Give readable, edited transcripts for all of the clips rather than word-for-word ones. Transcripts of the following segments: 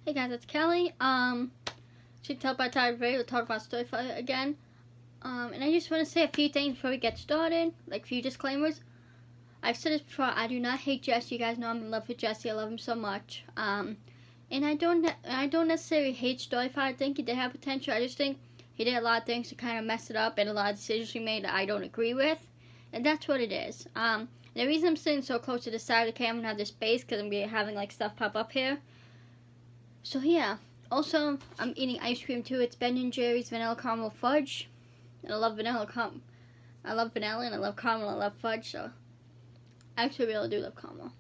Hey guys, it's Kelly. You can tell by the title of the video, we'll talk about StoryFire again. And I just want to say a few things before we get started, like a few disclaimers. I've said this before, I do not hate Jesse. You guys know I'm in love with Jesse. I love him so much. And I don't necessarily hate StoryFire. I think he did have potential. I just think he did a lot of things to kind of mess it up, and a lot of decisions he made that I don't agree with. And that's what it is. And the reason I'm sitting so close to the side of the camera and have this space, because I'm going to be having like stuff pop up here. So yeah, also I'm eating ice cream too. It's Ben & Jerry's vanilla caramel fudge, and I love vanilla. I love vanilla and I love caramel. I love fudge. So I actually really do love caramel.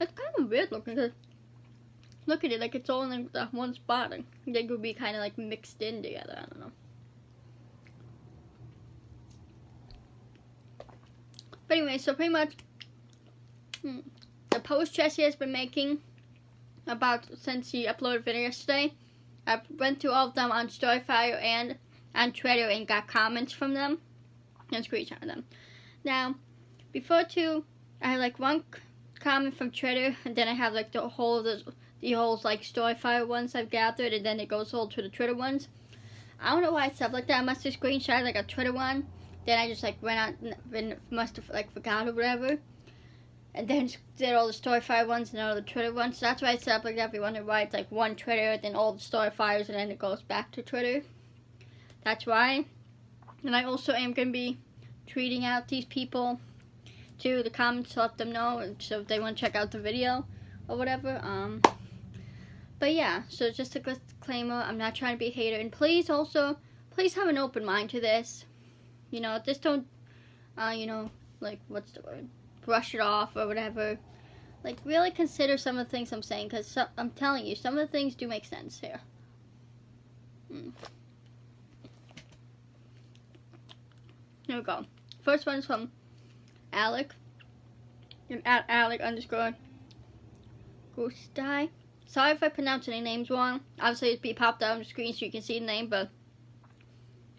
It's kind of weird looking because look at it, like it's all in like the one spot. I think it would be kind of like mixed in together. I don't know. But anyway, so pretty much. The post Jesse has been making about since he uploaded a video yesterday, I went through all of them on StoryFire and on Twitter and got comments from them and screenshotted them. Now, before I have like one comment from Twitter, and then I have like the whole like StoryFire ones I've gathered, and then it goes all to the Twitter ones. I don't know why it's up like that. I must have screenshotted like a Twitter one, then I just like went out and must have like forgot or whatever. And then did all the StoryFire ones and all the Twitter ones. So that's why it's set up like that. If you wonder why it's like one Twitter, then all the StoryFires, and then it goes back to Twitter. That's why. And I also am going to be tweeting out these people to the comments to let them know, and so if they want to check out the video or whatever. But yeah, so just a disclaimer, I'm not trying to be a hater. And please have an open mind to this. You know, just don't, like, what's the word? Brush it off or whatever. Like, really consider some of the things I'm saying, because I'm telling you, some of the things do make sense here. Here we go. First one is from Alec. And at Alec_Gustai. Sorry if I pronounce any names wrong. Obviously, it'd be popped out on the screen so you can see the name, but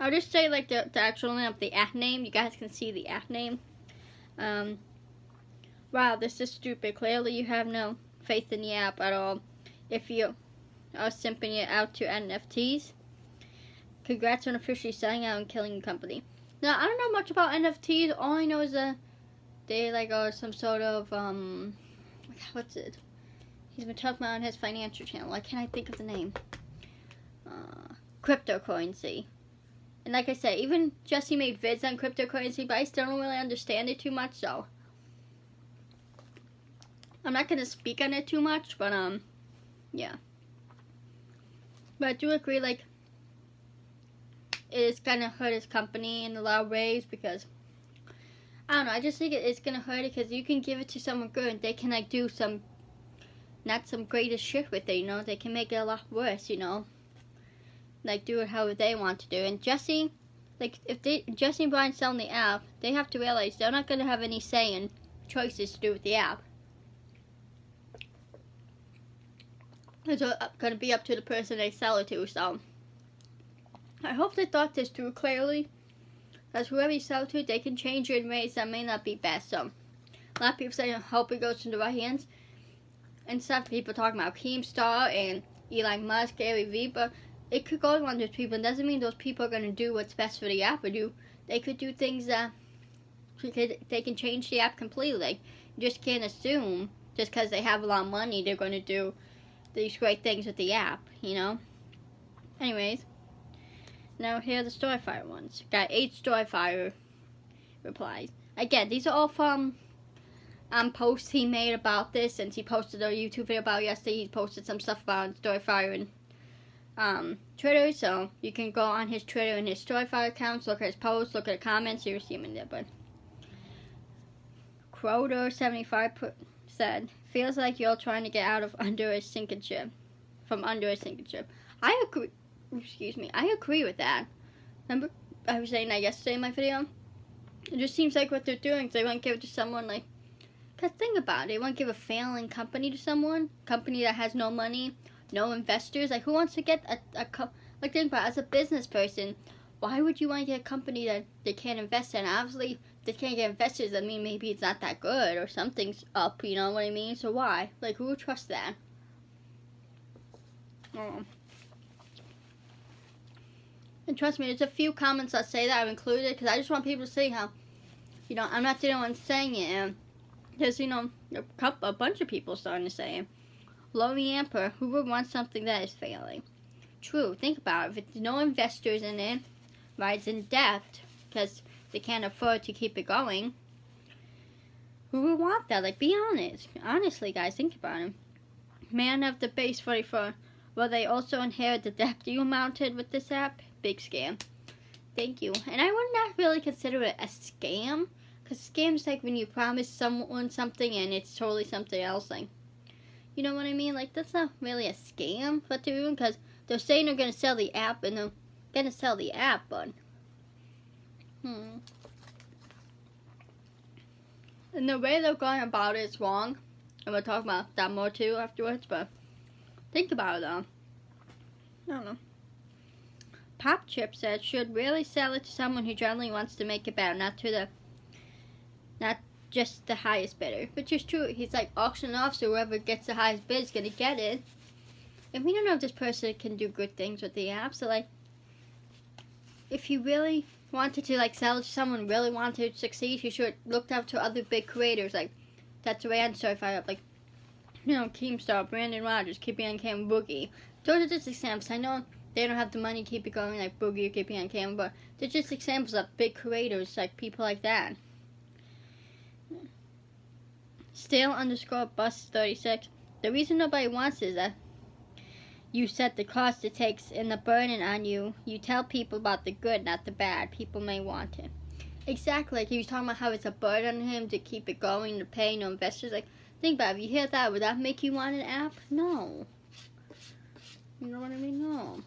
I'll just say like the actual name of the @ name. You guys can see the @ name. Wow, this is stupid. Clearly you have no faith in the app at all if you are simping it out to NFTs. Congrats on officially selling out and killing the company. Now, I don't know much about NFTs. All I know is that they like are some sort of, what's it? He's been talking about on his financial channel. Why can't I think of the name? Cryptocurrency. And like I said, even Jesse made vids on cryptocurrency, but I still don't really understand it too much, so I'm not going to speak on it too much, but, yeah. But I do agree, like, it is going to hurt his company in a lot of ways, because, I don't know, I just think it's going to hurt it, because you can give it to someone good, and they can, like, do not some greatest shit with it, you know, they can make it a lot worse, you know, like, do it however they want to do. And Jesse, like, if Jesse and Brian selling the app, they have to realize they're not going to have any say in choices to do with the app. It's going to be up to the person they sell it to, so I hope they thought this through clearly, because whoever you sell it to, they can change it in ways that may not be best. So a lot of people say I hope it goes into the right hands, and stuff. People talking about Keemstar and Elon Musk, Gary Vee, but it could go on those people. It doesn't mean those people are going to do what's best for the app, or they could do things that they can change the app completely. Like, you just can't assume just because they have a lot of money they're going to do these great things with the app, you know. Anyways, now here are the StoryFire ones. Got 8 StoryFire replies. Again, these are all from posts he made about this, since he posted a YouTube video about it yesterday. He posted some stuff about StoryFire and Twitter, so you can go on his Twitter and his StoryFire accounts, look at his posts, look at the comments, you'll see him in there. But Crowder75 said, feels like you're trying to get out of under a sinking ship. I agree. Excuse me. I agree with that. Remember, I was saying that yesterday in my video. It just seems like what they're doing is they want to give it to someone like. Cause think about it. They want to give a failing company to someone, company that has no money, no investors. Like, who wants to get like think about it, as a business person, why would you want to get a company that they can't invest in? Obviously, if they can't get investors, I mean, maybe it's not that good or something's up, you know what I mean? So why? Like, who would trust that? And trust me, there's a few comments that say that I've included because I just want people to see how, you know, I'm not the only one saying it. And there's, you know, a bunch of people starting to say it. Low the Emperor, who would want something that is failing? True, think about it. If there's no investors in it, right, it's in debt because they can't afford to keep it going, who would want that? Like, be honest. Honestly, guys, think about it. Man of the base 44. Will they also inherit the debt you mounted with this app? Big scam. Thank you. And I would not really consider it a scam, because scam's like when you promise someone something and it's totally something else. Like, you know what I mean? Like, that's not really a scam what they're doing, because they're saying they're going to sell the app, and they're going to sell the app, but and the way they're going about it is wrong, and we'll talk about that more too afterwards. But think about it though. I don't know. Pop Chip said should really sell it to someone who generally wants to make it better, not just the highest bidder. Which is true. He's like auctioning off, so whoever gets the highest bid is gonna get it. And we don't know if this person can do good things with the app. So like, if you really wanted to like sell it to someone, really wanted to succeed, you should look up to other big creators. Like, that's the way on StoryFire up. Like, you know, Keemstar, Brandon Rogers, Keeping on Cam, Boogie. Those are just examples. I know they don't have the money to keep it going like Boogie or Keeping on Cam, but they're just examples of big creators, like people like that. Stale_bus36. The reason nobody wants it is that you set the cost it takes and the burden on you. You tell people about the good, not the bad. People may want it. Exactly. Like he was talking about how it's a burden on him to keep it going, to pay no investors. Like, think about it. If you hear that, would that make you want an app? No. You know what I mean? No.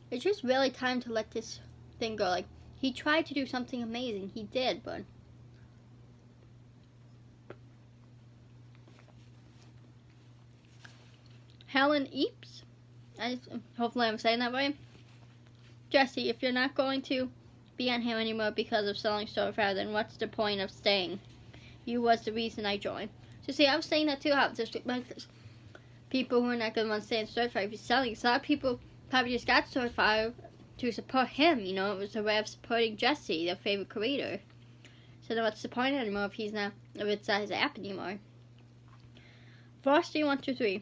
It's just really time to let this thing go. Like, he tried to do something amazing. He did, but Helen Eeps, hopefully I'm saying that right. Jesse, if you're not going to be on here anymore because of selling StoryFire, then what's the point of staying? You was the reason I joined. So see, I was saying that too. How just people who are not going to want to stay in StoryFire if he's selling. So a lot of people probably just got StoryFire to support him. You know, it was a way of supporting Jesse, their favorite creator. So then what's the point anymore if he's not, if it's not his app anymore? Frosty123.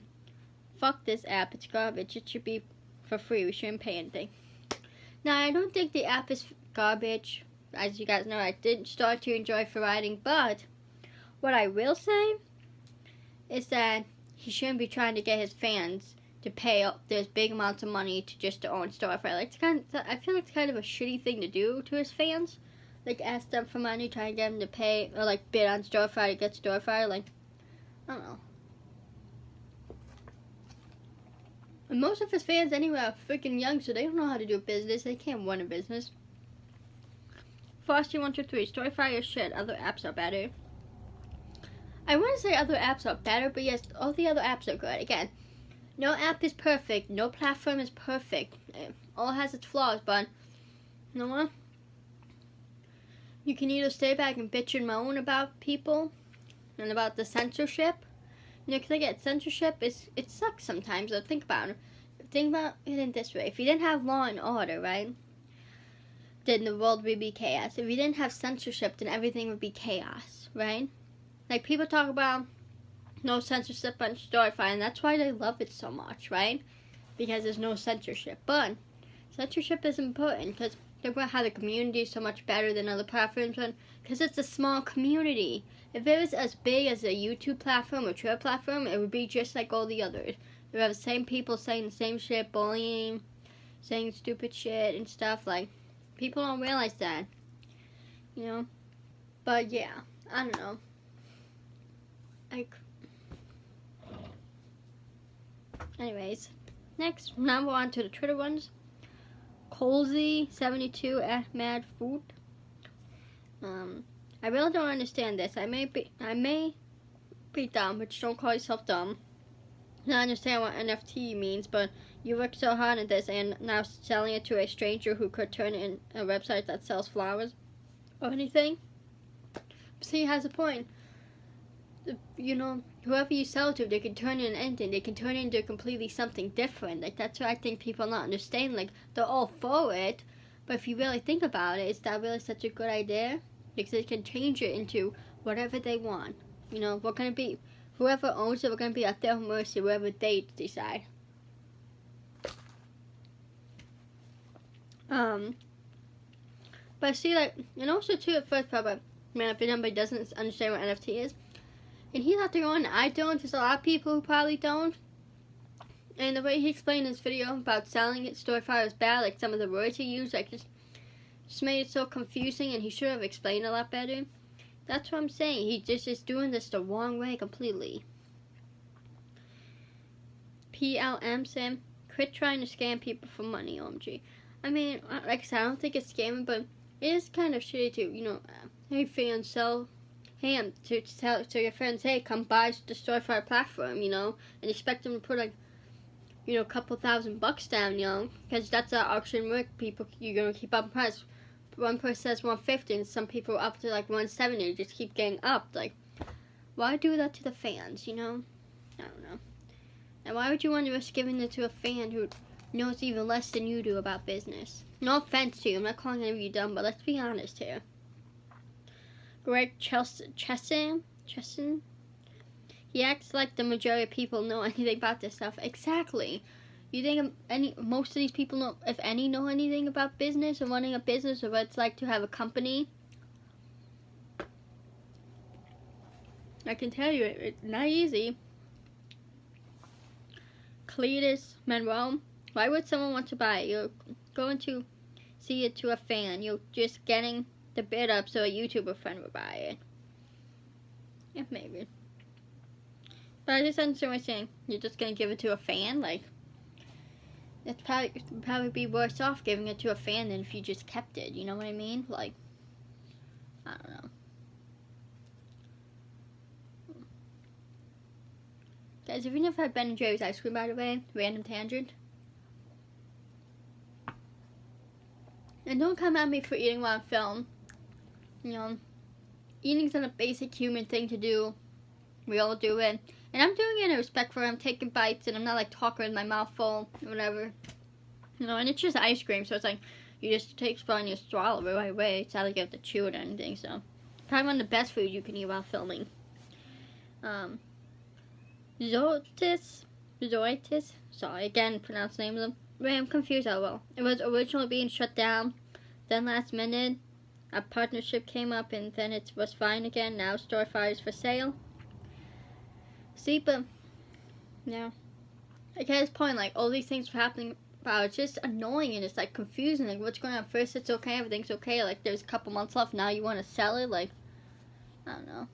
Fuck this app, it's garbage. It should be for free. We shouldn't pay anything. Now, I don't think the app is garbage. As you guys know, I didn't start to enjoy for writing, but what I will say is that he shouldn't be trying to get his fans to pay up this big amounts of money to own StoryFire. Like, I feel like it's kind of a shitty thing to do to his fans. Like, ask them for money, try and get them to pay, or like bid on StoryFire to get StoryFire. Like, I don't know. And most of his fans anyway are freaking young, so they don't know how to do a business. They can't run a business. Frosty123, StoryFire is shit. Other apps are better. I wouldn't say other apps are better, but yes, all the other apps are good. Again, no app is perfect. No platform is perfect. It all has its flaws, but you know what? You can either stay back and bitch and moan about people and about the censorship. You know, because again, censorship it sucks sometimes. So think about it. Think about it in this way. If you didn't have law and order, right, then the world would be chaos. If you didn't have censorship, then everything would be chaos, right? Like, people talk about no censorship on StoryFire, and that's why they love it so much, right? Because there's no censorship. But censorship is important because think about how the community is so much better than other platforms, because it's a small community. If it was as big as a YouTube platform or Twitter platform, it would be just like all the others. We have the same people saying the same shit, bullying, saying stupid shit and stuff. Like, people don't realize that, you know. But yeah, I don't know. Like, anyways, next, now we're on to the Twitter ones. Colsey72 at Mad Food. I really don't understand this. I may be dumb, but don't call yourself dumb. I don't understand what NFT means, but you worked so hard at this and now selling it to a stranger who could turn it in a website that sells flowers or anything. See, he has a point. You know, whoever you sell to, they can turn it into anything. They can turn it into completely something different. Like, that's what I think people not understand. Like, they're all for it, but if you really think about it, is that really such a good idea? Because they can change it into whatever they want. You know, we're going to be, whoever owns it, we're going to be at their mercy, wherever they decide. But see, like, and also too, at first, probably, man, if anybody doesn't understand what NFT is, and he's out there going, I don't, there's a lot of people who probably don't. And the way he explained in his video about selling it, StoryFire was bad, like some of the words he used, like just made it so confusing, and he should have explained a lot better. That's what I'm saying. He just is doing this the wrong way completely. PLM Sam, quit trying to scam people for money, OMG. I mean, like I said, I don't think it's scamming, but it is kind of shitty to, you know, hey fans, sell ham to tell to your friends, hey, come buy the StoryFire platform, you know, and expect them to put like, you know, a couple $1,000 down, you know, because that's how auction work. People, you're gonna keep up price. One person says 150, and some people up to like 170. Just keep getting up. Like, why do that to the fans? You know, I don't know. And why would you want to risk giving it to a fan who knows even less than you do about business? No offense to you, I'm not calling any of you dumb, but let's be honest here. Greg Chesson, he acts like the majority of people know anything about this stuff. Exactly. You think most of these people know, if any, know anything about business or running a business or what it's like to have a company? I can tell you, it's not easy. Cletus Monroe, why would someone want to buy it? You're going to see it to a fan. You're just getting the bid up so a YouTuber friend would buy it. Yeah, maybe. But I just understand what you're saying. You're just going to give it to a fan? Like, it'd probably be worse off giving it to a fan than if you just kept it. You know what I mean? Like, I don't know. Guys, have you never had Ben & Jerry's ice cream, by the way? Random tangent. And don't come at me for eating while on film. You know, eating's not a basic human thing to do. We all do it. And I'm doing it in respect for I'm taking bites and I'm not like talking with my mouth full or whatever. You know, and it's just ice cream, so it's like you just take a spoon and you swallow it right away. It's not like you have to chew it or anything, so probably one of the best food you can eat while filming. Zotus, sorry, again, pronounce the name of them. Wait, I'm confused, well. It was originally being shut down, then last minute, a partnership came up, and then it was fine again. Now StoryFire is for sale. See, but, yeah. I get his point, like, all these things were happening, but it's just annoying, and it's, like, confusing, like, what's going on? First it's okay, everything's okay, like, there's a couple months left, now you want to sell it, like, I don't know.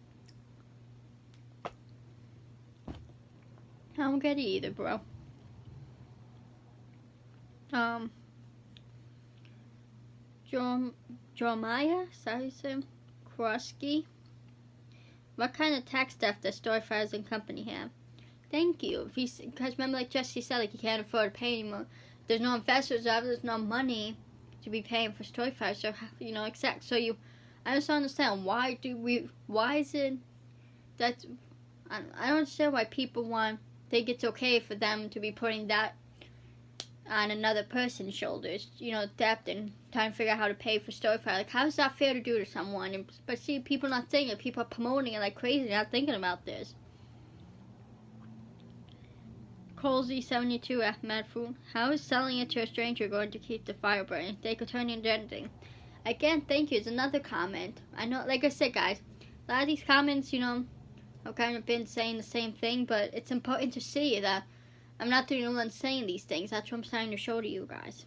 I don't get it either, bro. Jeremiah, Krosky. What kind of tax theft does StoryFire and company have? Thank you. Because remember, like Jesse said, like, you can't afford to pay anymore. There's no investors out, there's no money to be paying for StoryFire. So, you know, exact. So I just don't understand why is it that I don't understand why people think it's okay for them to be putting that on another person's shoulders, you know, debt and trying to figure out how to pay for StoryFire. Like, how is that fair to do to someone? But see, people not saying it. People are promoting it like crazy, not thinking about this. Colsy72 Ahmed Food. How is selling it to a stranger going to keep the fire burning? They could turn into anything. Again, thank you. It's another comment. I know, like I said, guys, a lot of these comments, you know, I've kind of been saying the same thing, but it's important to see that I'm not the only one saying these things. That's what I'm trying to show to you guys.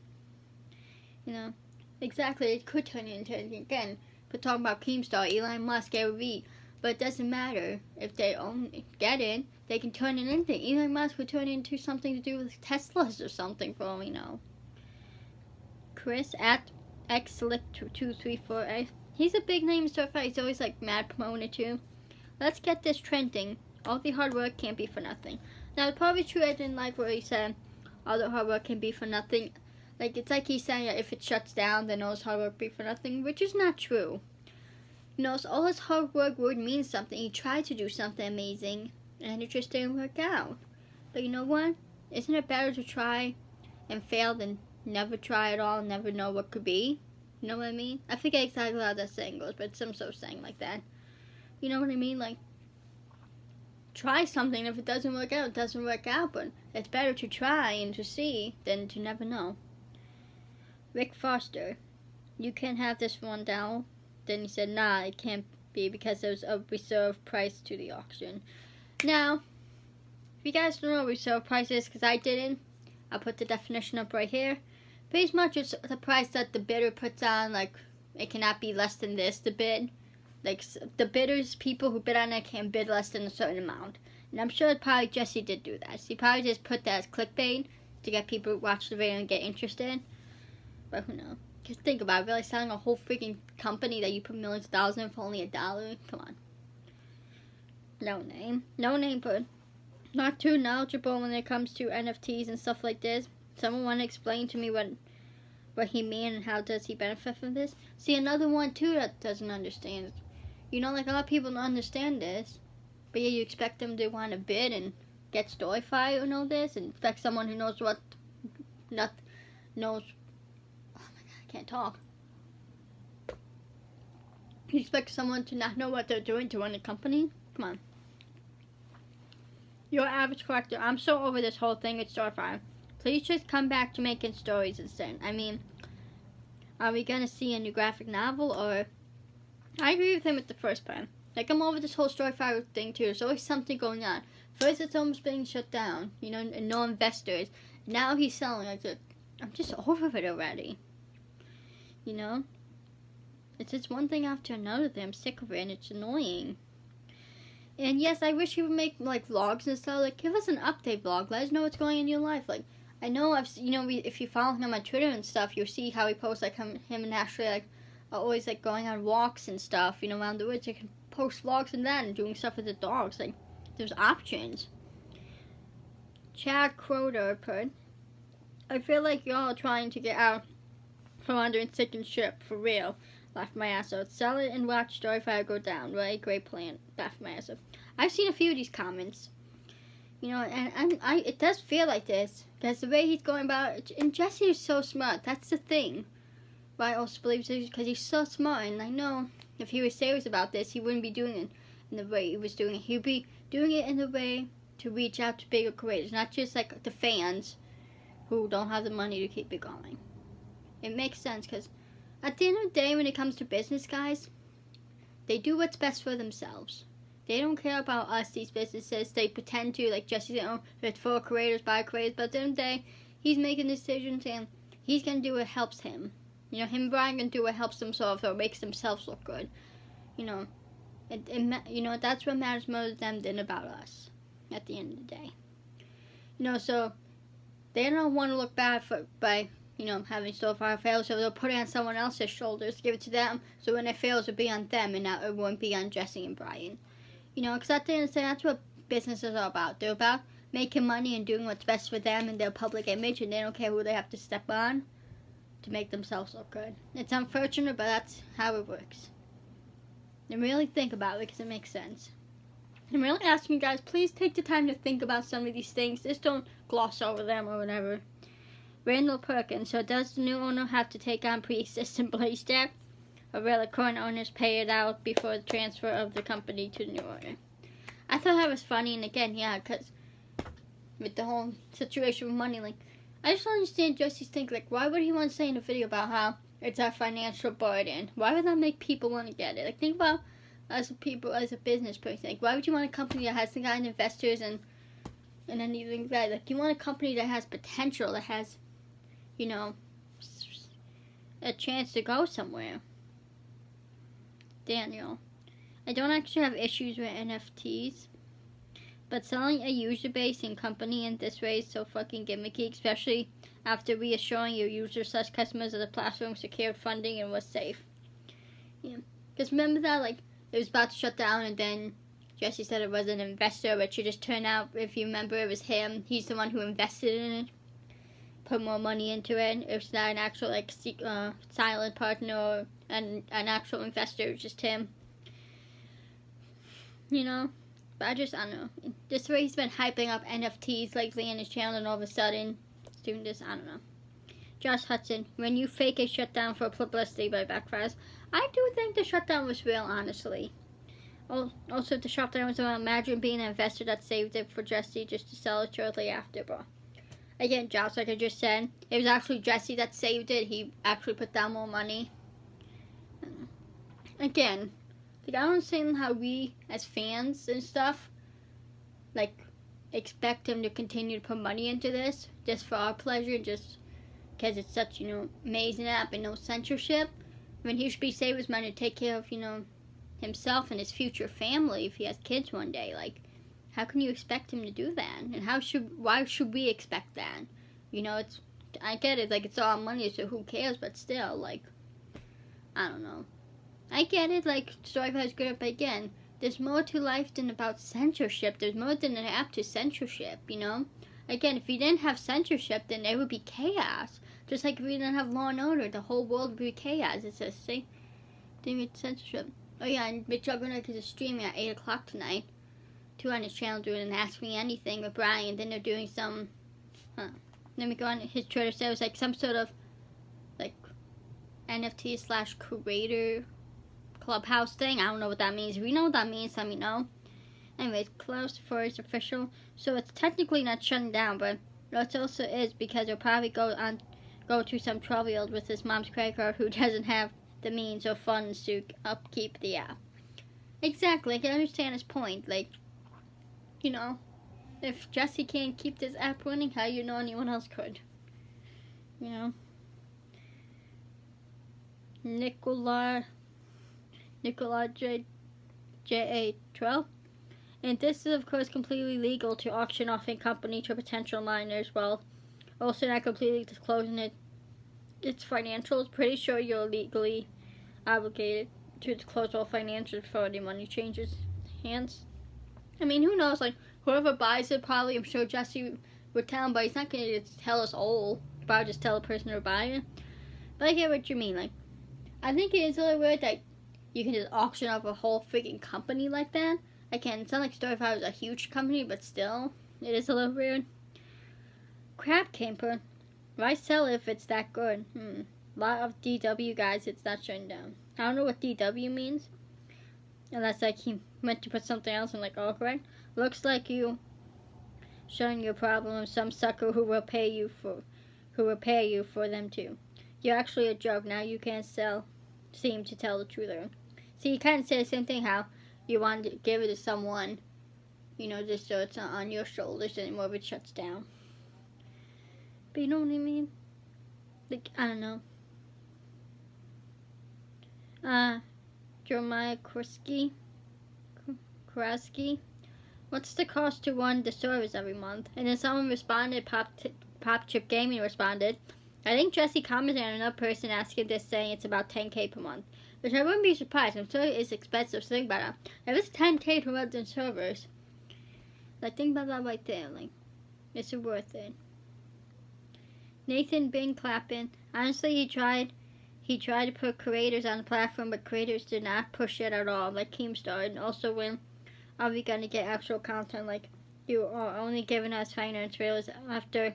You know, exactly, it could turn into anything. Again, we're talking about Keemstar, Elon Musk, Gary Vee, but it doesn't matter. If they get in, they can turn into anything. Elon Musk would turn into something to do with Teslas or something, for all we know. Chris at XLick234. He's a big name in StoryFire. He's always like mad promoting it too. Let's get this trending. All the hard work can't be for nothing. Now, it's probably true I didn't like what he said. all the hard work can be for nothing. Like, it's like he's saying that if it shuts down, then all his hard work be for nothing, which is not true. You know, so all his hard work would mean something. He tried to do something amazing, and it just didn't work out. But you know what? Isn't it better to try and fail than never try at all and never know what could be? You know what I mean? I forget exactly how that saying goes, but it's some sort of saying like that. You know what I mean? Like, try something. If it doesn't work out, it doesn't work out. But it's better to try and to see than to never know. Rick Foster, you can't have this for $1. Then he said, nah, it can't be because there's a reserve price to the auction. Now, if you guys don't know what reserve price is, because I didn't, I'll put the definition up right here. Pretty much it's the price that the bidder puts on, like, it cannot be less than this, the bid. Like, the bidders, people who bid on it, can't bid less than a certain amount. And I'm sure probably Jesse did do that. So he probably just put that as clickbait to get people to watch the video and get interested. But who knows? Just think about it, really selling a whole freaking company that you put millions of dollars in for only $1? Come on. No name, but not too knowledgeable when it comes to NFTs and stuff like this. Someone want to explain to me what he mean and how does he benefit from this? See, another one too that doesn't understand. You know, like a lot of people don't understand this, but yeah, you expect them to want to bid and get StoryFire and all this, and expect someone who knows what, knows. Oh my God, I can't talk. You expect someone to not know what they're doing to run a company? Come on. Your average collector. I'm so over this whole thing with StoryFire. Please just come back to making stories instead. I mean, are we gonna see a new graphic novel, or... I agree with him with the first part. Like, I'm over this whole StoryFire thing too. There's always something going on. First, it's almost being shut down, you know, and no investors. Now he's selling. Like, I'm just over it already. You know? It's just one thing after another thing. I'm sick of it, and it's annoying. And yes, I wish he would make, like, vlogs and stuff. Like, give us an update vlog. Let us know what's going on in your life. Like, I know if you follow him on Twitter and stuff, you'll see how he posts, like, him and Ashley, like, are always, like, going on walks and stuff, you know, around the woods. You can post vlogs and that and doing stuff with the dogs. Like, there's options. Chad Croder put, I feel like y'all are trying to get out from under a sinking ship, for real. Laughed my ass out. Sell it and watch StoryFire go down. Right? Great plan. Laughed my ass out. I've seen a few of these comments. You know, and it does feel like this. Because the way he's going about it, and Jesse is so smart. That's the thing. Why I also believe it, because he's so smart. And I know if he was serious about this, he wouldn't be doing it in the way he was doing it. He'd be doing it in the way to reach out to bigger creators. Not just like the fans who don't have the money to keep it going. It makes sense, because at the end of the day, when it comes to business, guys, they do what's best for themselves. They don't care about us, these businesses. They pretend to, like Jesse said, oh, it's for creators, by creators. But at the end of the day, he's making decisions, and he's going to do what helps him. You know, him and Brian can do what helps themselves or makes themselves look good. You know, you know, that's what matters more to them than about us at the end of the day. You know, so they don't want to look bad by you know, having StoryFire fail, so they'll put it on someone else's shoulders, give it to them, so when it fails, it'll be on them, and not, it won't be on Jesse and Brian. You know, because at the end of the day, that's what businesses are about. They're about making money and doing what's best for them and their public image, and they don't care who they have to step on to make themselves look good. It's unfortunate, but that's how it works. And really think about it, because it makes sense. I'm really asking you guys, please take the time to think about some of these things. Just don't gloss over them or whatever. Randall Perkins, so does the new owner have to take on pre-existing Blaze debt? Or will the current owners pay it out before the transfer of the company to the new owner? I thought that was funny, and again, yeah, because with the whole situation with money, like, I just don't understand Jesse's think, like, why would he want to say in a video about how it's a financial burden? Why would that make people want to get it? Like, think about as a business person, like, why would you want a company that has the kind of investors and anything like that? Like, you want a company that has potential, that has, you know, a chance to go somewhere. Daniel, I don't actually have issues with NFTs, but selling a user base and company in this way is so fucking gimmicky, especially after reassuring your users/customers that the platform secured funding and was safe. Yeah, because remember that, like, it was about to shut down, and then Jesse said it was an investor, but it just turned out, if you remember, it was him. He's the one who invested in it. put more money into it. It's not an actual like silent partner or an actual investor. It's just him. You know, but I don't know. This way he's been hyping up NFTs lately in his channel, and all of a sudden he's doing this. I don't know. Josh Hudson, when you fake a shutdown for publicity by backfires, I do think the shutdown was real, honestly. Also, the shutdown was about, imagine being an investor that saved it for Jesse just to sell it shortly after, bro. Again, Josh, like I just said, it was actually Jesse that saved it. He actually put down more money. Again, like, I don't understand how we, as fans and stuff, like, expect him to continue to put money into this just for our pleasure, just because it's such, you know, amazing app and no censorship. I mean, he should be saving his money to take care of, you know, himself and his future family if he has kids one day. Like, how can you expect him to do that? And why should we expect that? You know, I get it, like, it's all money, so who cares? But still, like, I don't know. I get it, like, StoryFire is good, but again, there's more to life than about censorship. There's more than an app to censorship, you know? Again, if we didn't have censorship, then there would be chaos. Just like if we didn't have Law and Order, the whole world would be chaos. It's just, see? Didn't get censorship. Oh yeah, and Mitch Juggernaut is streaming at 8 o'clock tonight. Too on his channel doing an Ask Me Anything with Brian. Then they're doing some, let me go on his Twitter, so it was like some sort of, like, NFT / creator clubhouse thing. I don't know what that means. If you know what that means, let me know. Anyways, close for its official. So it's technically not shutting down, but it also is because it'll probably go to some 12-year-old with his mom's credit card who doesn't have the means or funds to upkeep the app. Exactly, I can understand his point. Like, you know, if Jesse can't keep this app running, how you know anyone else could? You know? Nicola J.A.12. And this is, of course, completely legal to auction off a company to potential minors, while also not completely disclosing its financials. Pretty sure you're legally obligated to disclose all financials before any money changes hands. I mean, who knows? Like, whoever buys it, probably, I'm sure Jesse would tell him, but he's not going to tell us all. He'll probably just tell the person to buy it. But I get what you mean. Like, I think it is a little weird that you can just auction off a whole freaking company like that. Again, it's not like StoryFire is a huge company, but still, it is a little weird. Crab Camper. Why sell it if it's that good? A lot of DW guys, it's not shutting down. I don't know what DW means. Unless, like, he meant to put something else and, like, all correct. Looks like you showing your problem of some sucker who will pay you for them too. You're actually a joke. Now you can't seem to tell the truth. See, you kind of say the same thing, how you want to give it to someone, you know, just so it's not on your shoulders anymore if it shuts down. But you know what I mean? Like, I don't know. Jeremiah Kraski. What's the cost to run the service every month? And then someone responded, Pop Chip Gaming responded. I think Jesse commented on another person asking this, saying it's about 10K per month. Which I wouldn't be surprised. I'm sure it's expensive, so think about it. If it's 10K to run the servers, like, think about that right there. Like, it's worth it. Nathan Bing Clappin. Honestly, he tried to put creators on the platform, but creators did not push it at all, like Keemstar. And also, when are we gonna get actual content? Like, you are only giving us finance trailers after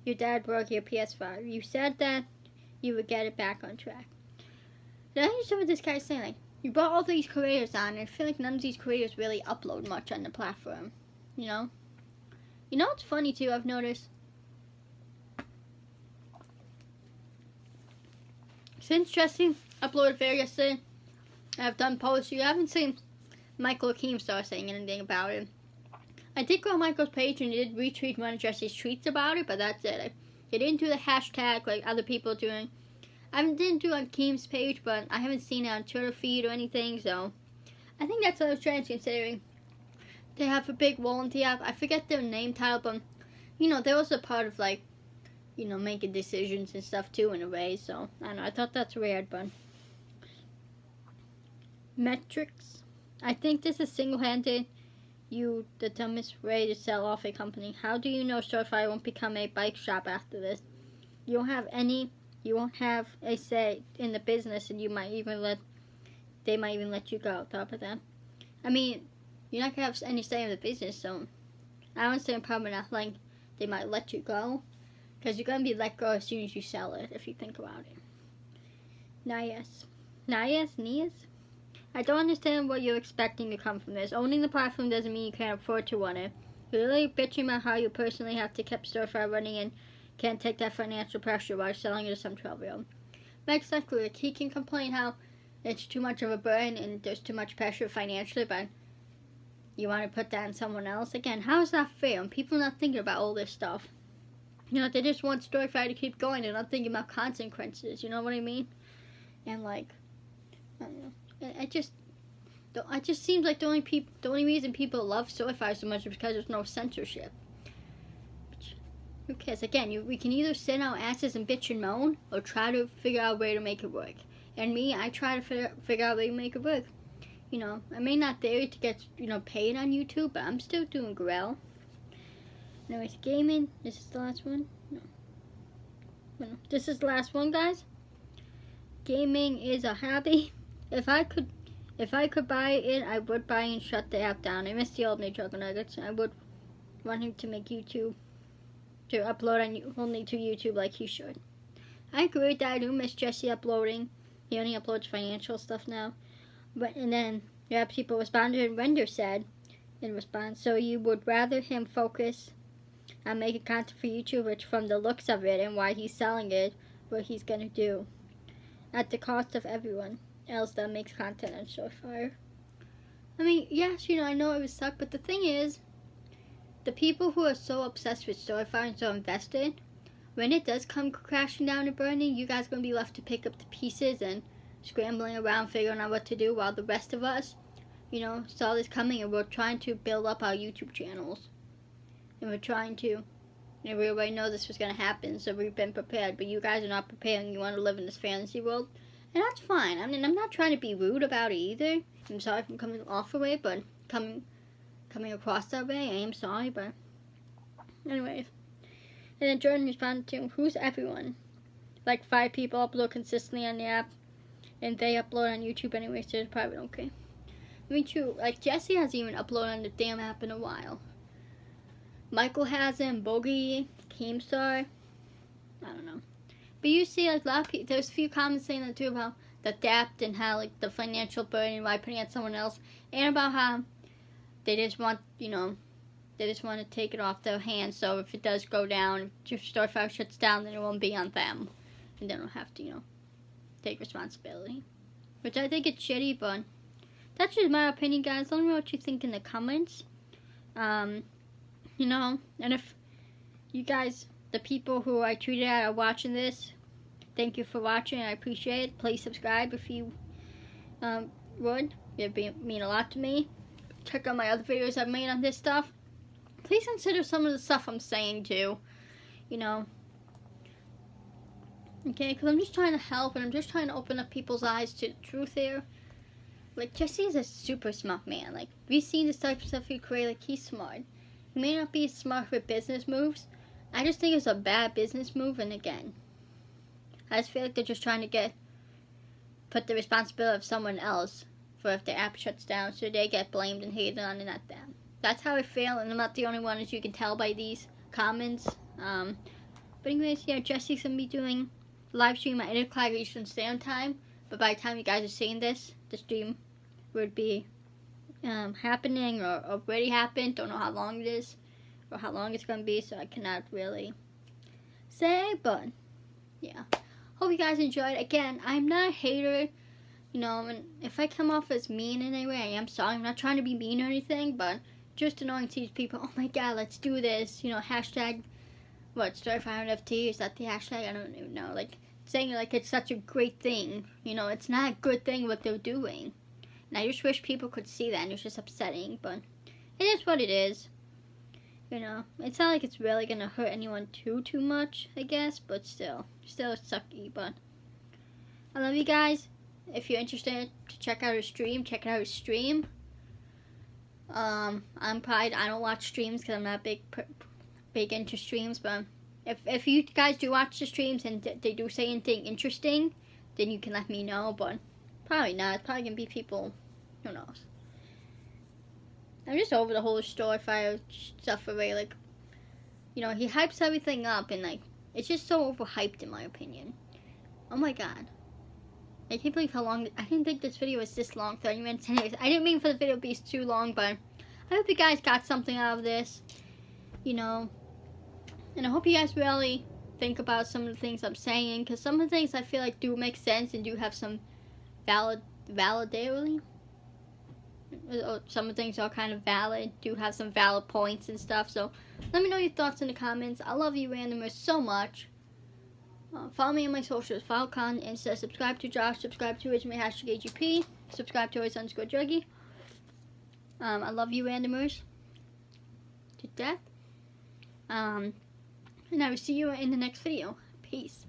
your dad broke your PS5. You said that you would get it back on track. Did I understand what this guy's saying? Like, you brought all these creators on, and I feel like none of these creators really upload much on the platform. You know? You know what's funny too, I've noticed? Since Jesse uploaded video yesterday, I've done posts. You haven't seen Michael Keemstar saying anything about it. I did go on Michael's page and did retweet one of Jesse's tweets about it, but that's it. He didn't do the hashtag like other people doing. I didn't do it on Keem's page, but I haven't seen it on Twitter feed or anything, so I think that's what I was trying to considering. They have a big volunteer app. I forget their name title, but, you know, they're also part of, like, you know, making decisions and stuff too in a way, so I don't know. I thought that's weird, but metrics. I think this is single-handed the dumbest way to sell off a company. How do you know StoryFire won't become a bike shop after this? you won't have a say in the business, and they might even let you go. Top of that, I mean, you're not gonna have any say in the business, so I don't see a problem enough. Like, they might let you go, because you're gonna be let go as soon as you sell it, if you think about it. Nias. I don't understand what you're expecting to come from this. Owning the platform doesn't mean you can't afford to run it. You're really bitching about how you personally have to keep StoryFire running and can't take that financial pressure while selling it to some 12-year-old. Exactly. Like, he can complain how it's too much of a burden and there's too much pressure financially, but you want to put that on someone else? Again, how is that fair? And people are not thinking about all this stuff. You know, they just want StoryFire to keep going. They're not thinking about consequences. You know what I mean? And, like, I don't know. It just seems like the only reason people love StoryFire so much is because there's no censorship. Who cares? Again, we can either sit on our asses and bitch and moan, or try to figure out a way to make it work. And me, I try to figure out a way to make it work. You know, I may not there to get, you know, paid on YouTube, but I'm still doing well. Anyways, gaming. This is the last one? No. This is the last one, guys. Gaming is a hobby. If I could buy it, I would buy and shut the app down. I miss the old Nature Nuggets. I would want him to make YouTube, to upload only to YouTube like he should. I agree with that. I do miss Jesse uploading. He only uploads financial stuff now. And then you have people responded, and Render said in response, so you would rather him focus on making content for YouTube, which from the looks of it and why he's selling it, what he's going to do, at the cost of everyone else that makes content on StoryFire. I mean, yes, you know, I know it would suck, but the thing is, the people who are so obsessed with StoryFire and so invested, when it does come crashing down and burning, you guys are going to be left to pick up the pieces and scrambling around figuring out what to do, while the rest of us, you know, saw this coming and we're trying to build up our YouTube channels. And we're trying to, and we already know this was going to happen, so we've been prepared, but you guys are not prepared and you want to live in this fantasy world. And that's fine. I mean, I'm not trying to be rude about it either. I'm sorry if I'm coming off the way, but coming across that way, I am sorry, but anyways. And then Jordan responded to, who's everyone? Like 5 people upload consistently on the app, and they upload on YouTube anyway, so it's probably okay. I mean, true. Like, Jesse hasn't even uploaded on the damn app in a while. Michael hasn't, Bogey, Keemstar, I don't know. But you see, like, a lot of people, there's a few comments saying that too about the depth and how, like, the financial burden, why putting it on someone else, and about how they just want, you know, they just want to take it off their hands, so if it does go down, if StoryFire shuts down, then it won't be on them, and they don't have to, you know, take responsibility. Which I think it's shitty, but that's just my opinion, guys. Let me know what you think in the comments. You know, and if you guys, the people who I tweeted at are watching this, thank you for watching. I appreciate it. Please subscribe if you would. It'd mean a lot to me. Check out my other videos I've made on this stuff. Please consider some of the stuff I'm saying too. You know. Okay, because I'm just trying to help and I'm just trying to open up people's eyes to the truth here. Like, Jesse is a super smart man. Like, we've seen this type of stuff he create. Like, he's smart. He may not be smart with business moves. I just think it's a bad business move, and again, I just feel like they're just trying to put the responsibility of someone else for if the app shuts down, so they get blamed and hated on and not them. That's how I feel, and I'm not the only one, as you can tell by these comments. But anyways, yeah, Jesse's going to be doing live stream at 8 o'clock Eastern Standard Time, but by the time you guys are seeing this, the stream would be happening or already happened. Don't know how long it is or how long it's going to be, so I cannot really say, but yeah. Hope you guys enjoyed. Again, I'm not a hater, you know, and if I come off as mean in any way, I am sorry. I'm not trying to be mean or anything, but just annoying to these people. Oh my god, let's do this, you know, hashtag, what, StoryFire NFT, is that the hashtag? I don't even know, like, saying it like it's such a great thing, you know, it's not a good thing what they're doing. And I just wish people could see that, and it's just upsetting, but it is what it is. You know, it's not like it's really gonna hurt anyone too much, I guess, but still it's sucky, but I love you guys. If you're interested to check out his stream, check out his stream. I don't watch streams because I'm not big into streams, but If you guys do watch the streams and they do say anything interesting, then you can let me know, but probably not. It's probably gonna be people, who knows. I'm just over the whole StoryFire stuff already. Like, you know, he hypes everything up, and like, it's just so overhyped in my opinion. Oh my god. I can't believe how long, I didn't think this video was this long, 30 minutes. Anyways, I didn't mean for the video to be too long, but I hope you guys got something out of this, you know. And I hope you guys really think about some of the things I'm saying, because some of the things I feel like do make sense and do have some validity. Some of the things are kind of valid, do have some valid points and stuff. So let me know your thoughts in the comments. I love you randomers so much. Follow me on my socials, follow Con, Insta, subscribe to Josh, subscribe to Original #AGP, subscribe to _Druggy. I love you randomers to death. And I will see you in the next video. Peace.